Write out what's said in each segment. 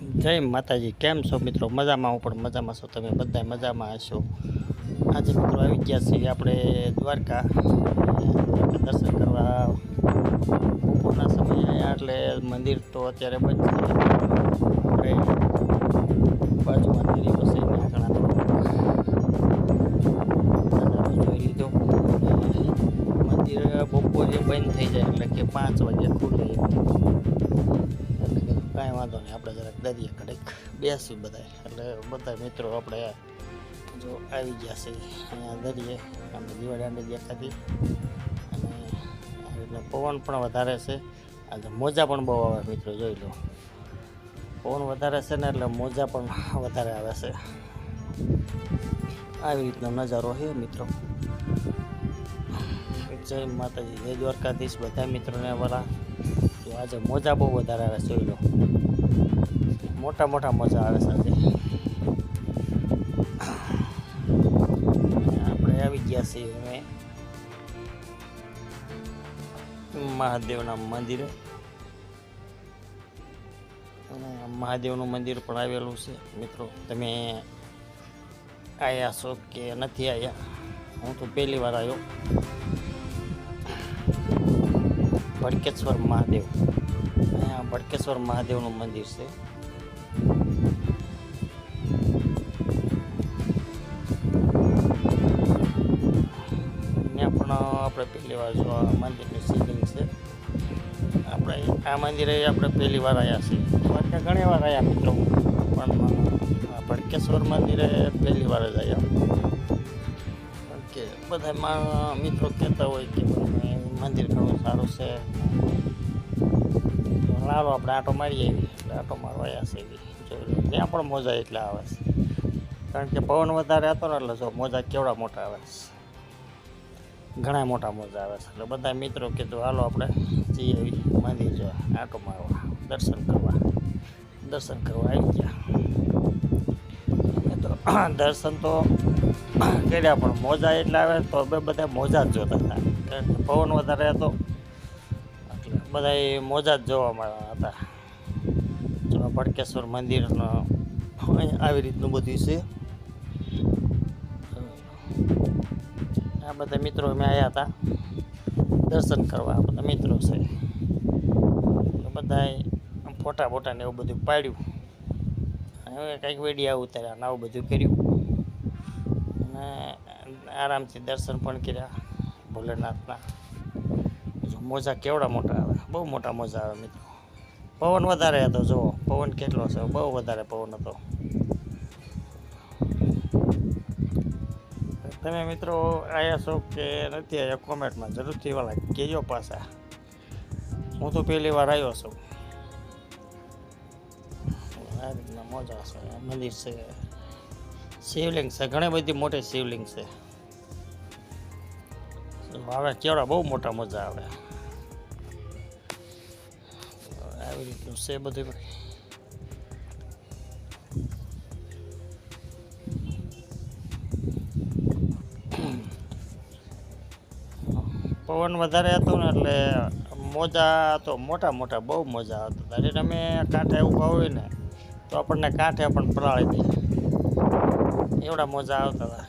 જય માતાજી, કેમ છો મિત્રો? મજામાં? હું પણ મજામાં છું. તમે બધા મજામાં હશો? આજે મિત્રો આવી ગયા છીએ આપણે દ્વારકા દર્શન કરવા. બપોરના સમય આવ્યા એટલે મંદિર તો અત્યારે બંધ છે. આપણે બાજુમાં મંદિર પાસે ઘણા નજારો જોઈ લીધો. મંદિર બપોરે બંધ થઈ જાય એટલે કે 5 વાગે ખુલે. કાંઈ વાંધો નહીં, આપણે જરાક દરિયા કડક બેસી બધા, એટલે બધા મિત્રો આપણે જો આવી ગયા છે અહીંયા દરિયે. આપણે દિવાળી આંબે દેખાતી અને આ રીતના પવન પણ વધારે છે. આજે મોજા પણ બહુ આવે મિત્રો, જોઈ લો. પવન વધારે છે ને એટલે મોજા પણ વધારે આવે છે. આવી રીતનો નજારો છે મિત્રો. જય માતાજી, જય દ્વારકાધીશ બધા મિત્રોને વાલા. જો આજે મોજા બહુ વધારે આવે, જોઈ લો. મોટા મોટા મોજા આવે છે આજે. આપણે આવી ગયા છીએ અમે મહાદેવના મંદિરે. અને મહાદેવનું મંદિર પણ આવેલું છે મિત્રો. તમે આવ્યા છો કે નથી આવ્યા? હું તો પહેલી વાર આવ્યો. ભડકેશ્વર મહાદેવ, અહીંયા ભડકેશ્વર મહાદેવનું મંદિર છે. ત્યાં પણ આપણે પહેલી વાર જો આ મંદિરની શિવલિંગ છે. આપણે આ મંદિરે આપણે પહેલી વાર આવ્યા છીએ. દ્વારકા ઘણી વાર આવ્યા મિત્રો, પણ આ ભડકેશ્વર મંદિરે પહેલી વાર જ આવ્યા. કારણ કે બધા મિત્રો કહેતા હોય કે મંદિર ઘણું સારું છે, લાલો આપણે આંટો મારી આવી. એટલે આંટો મારવા આવ્યા છે એવી જોઈ. ત્યાં પણ મોજા એટલા આવે છે, કારણ કે પવન વધારે હતો ને એટલે જો મોજા કેવડા મોટા આવે છે, ઘણા મોટા મોજા આવે છે. એટલે બધા મિત્રો કીધું હાલો આપણે જઈએ આવી મંદિર જોવા, આંટો મારવા, દર્શન કરવા આવી ગયા. તો દર્શન તો કર્યા, પણ મોજા એટલા આવે તો બધા મોજા જ જોતા હતા, કારણ કે પવન વધારે હતો એટલે બધા મોજા જ જોવામાં હતા. ભડકેશ્વર મંદિરનો આવી રીતનું બધું છે. આ બધા મિત્રો અમે આવ્યા હતા દર્શન કરવા, બધા મિત્રો છે. બધા ફોટા ને એવું બધું પાડ્યું, હવે કંઈક વિડીયો ઉતાર્યા ને આવું બધું કર્યું. અને આરામથી દર્શન પણ કર્યા ભોલેનાથના. મોજા કેવડા મોટા આવે, બહુ મોટા મોજા આવે મિત્રો. પવન વધારે હતો, જુઓ પવન કેટલો છે, બહુ વધારે પવન હતો. તમે મિત્રો આવ્યા છો કે નથી આવ્યા કોમેન્ટમાં જરૂરથી વાળા કહેજો પાછા. હું તો પહેલી વાર આવ્યો છું. આ રીતના મોજા છે, મંદિર છે, શિવલિંગ છે, ઘણી બધી મોટી શિવલિંગ છે. આવે કેવડા બહુ મોટા મજા આવે. આવી રીતનું છે બધું. પવન વધારે હતો ને એટલે મોજા તો મોટા મોટા બહુ મજા આવતા. એટલે તમે કાંઠે ઊભા હોય ને તો આપણને કાંઠે પણ પલાળી દે, એવડા મોજા આવતા હતા.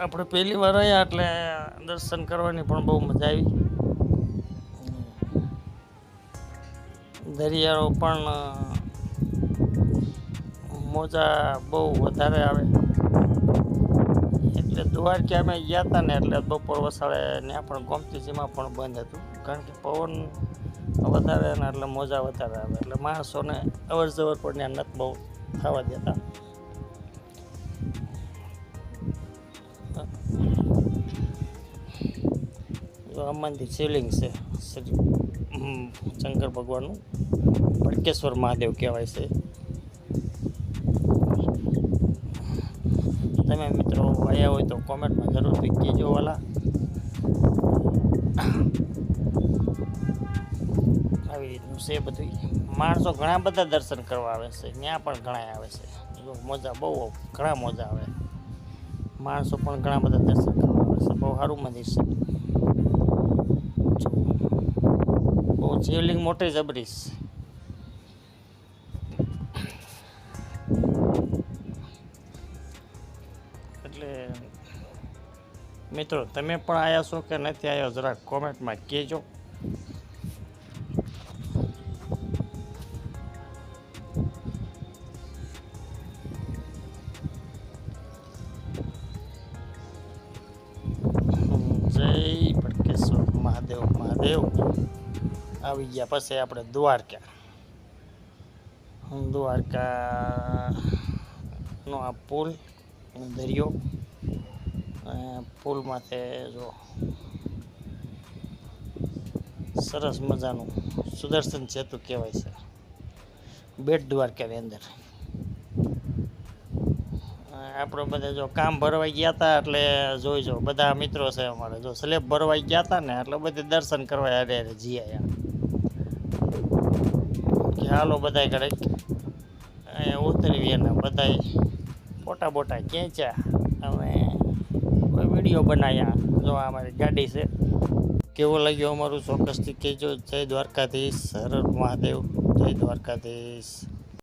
આપણે પહેલી વાર આવ્યા એટલે દર્શન કરવાની પણ બહુ મજા આવી. દરિયાઓ પણ મોજા બહુ વધારે આવે. એટલે દ્વારકા અમે ગયા હતા ને એટલે બપોર વસાડે ત્યાં પણ ગોમતીજીમાં પણ બંધ હતું, કારણ કે પવન વધારે ને એટલે મોજા વધારે આવે. એટલે માણસોને અવર જવર પણ ત્યાં નથી બહુ થવા દેતા. આ મંદિર શિવલિંગ છે શ્રી શંકર ભગવાનનું, ભડકેશ્વર મહાદેવ કહેવાય છે. તમે મિત્રો આવ્યા હોય તો કોમેન્ટમાં જરૂરથી કહેજો વાલા. આવી રીતનું છે બધું. માણસો ઘણા બધા દર્શન કરવા આવે છે, ત્યાં પણ ઘણા આવે છે. મોજા બહુ ઘણા મોજા આવે, માણસો પણ ઘણા બધા દર્શન કરવા આવે છે. બહુ સારું મંદિર છે. શિવલિંગ મોટી જબરીશ. એટલે મિત્રો તમે પણ આવ્યા છો કે નથી આવ્યા જરા કોમેન્ટમાં કહેજો. જય ભટકેશ્વર મહાદેવ મહાદેવ. આવી ગયા પછી આપણે દ્વારકા. દ્વારકાનો આ પુલ દરિયો, પુલમાંથી જો સરસ મજાનું સુદર્શન સેતુ કહેવાય છે બેટ દ્વારકાની અંદર. આપણે બધા જો કામ ભરવાઈ ગયા હતા એટલે જોઈજો બધા મિત્રો છે અમારે, જો સ્લેબ ભરવાઈ ગયા હતા ને એટલે બધે દર્શન કરવા અરે જી આયા કે હાલો બધા ઘડીક ઉતરવીએ ને બધા ફોટા બોટા ખેંચ્યા અમે કોઈ વિડીયો બનાવ્યા. જો આ અમારી ગાડી છે. કેવો લાગ્યો અમારું ચોક્કસથી કહેજો. જય દ્વારકાધીશ, હર હર મહાદેવ, જય દ્વારકાધીશ.